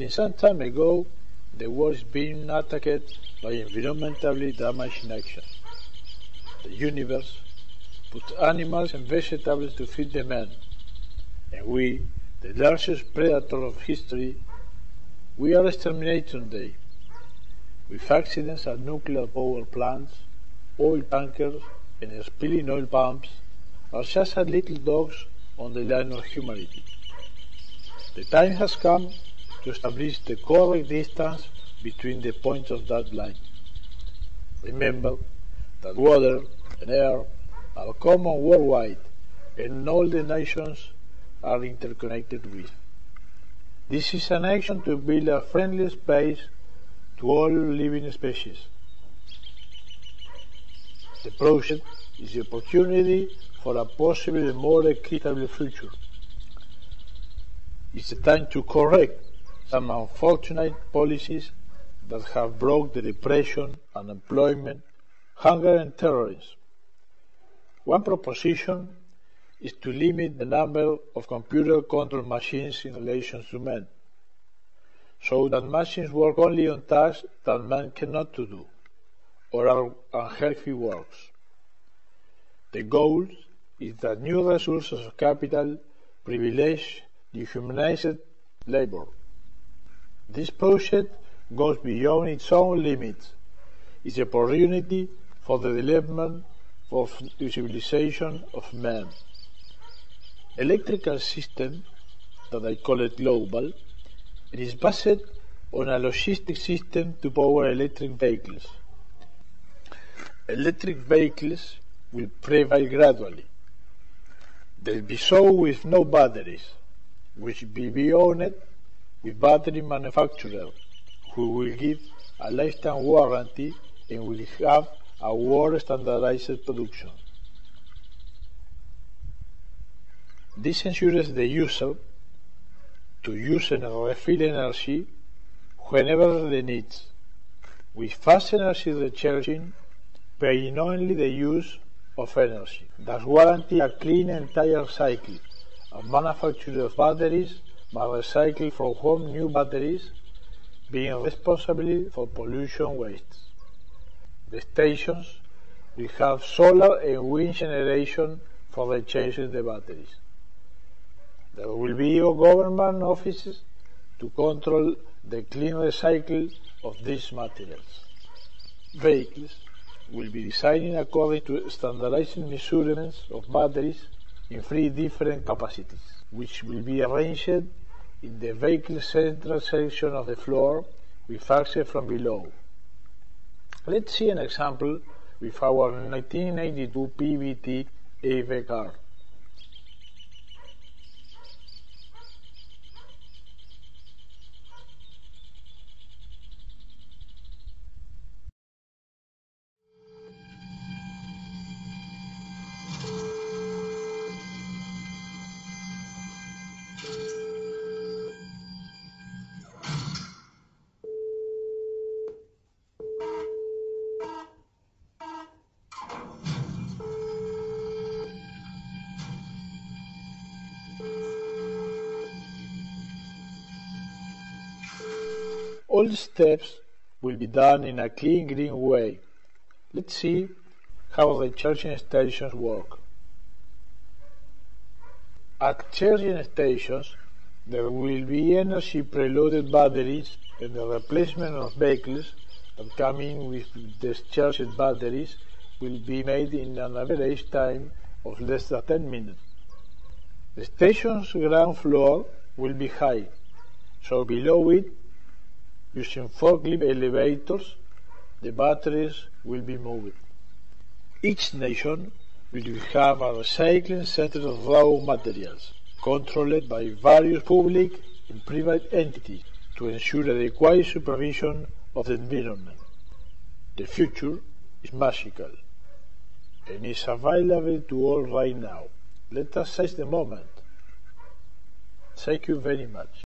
Since some time ago, the world is being attacked by environmentally damaging actions. The universe put animals and vegetables to feed the man, and we, the largest predator of history, we are exterminating today, with accidents at nuclear power plants, oil tankers, and spilling oil pumps are just as little dogs on the line of humanity. The time has come to establish the correct distance between the points of that line. Remember that water and air are common worldwide, and all the nations are interconnected with. This is an action to build a friendly space to all living species. The project is the opportunity for a possibly more equitable future. It's the time to correct some unfortunate policies that have brought the depression, unemployment, hunger and terrorism. One proposition is to limit the number of computer-controlled machines in relation to men, so that machines work only on tasks that man cannot do, or are unhealthy works. The goal is that new resources of capital privilege dehumanized labor. This project goes beyond its own limits. It's an opportunity for the development of the civilization of man. Electrical system, that I call it global, it is based on a logistic system to power electric vehicles. Electric vehicles will prevail gradually. They'll be sold with no batteries, which will be owned with battery manufacturers who will give a lifetime warranty and will have a world standardized production. This ensures the user to use and refill energy whenever they need, with fast energy recharging, paying only the use of energy, thus guarantee a clean entire cycle of manufacture of batteries by recycling from home new batteries, being responsible for pollution wastes. The stations will have solar and wind generation for the changing the batteries. There will be government offices to control the clean recycle of these materials. Vehicles will be designed according to standardized measurements of batteries in 3 different capacities, which will be arranged in the vehicle central section of the floor with access from below. Let's see an example with our 1982 PVT EV car. All steps will be done in a clean green way. Let's see how the charging stations work. At charging stations, there will be energy preloaded batteries, and the replacement of vehicles that come in with discharged batteries will be made in an average time of less than 10 minutes. The station's ground floor will be high, so below it, using forklift elevators, the batteries will be moved. Each nation will have a recycling center of raw materials, controlled by various public and private entities to ensure adequate supervision of the environment. The future is magical and is available to all right now. Let us seize the moment. Thank you very much.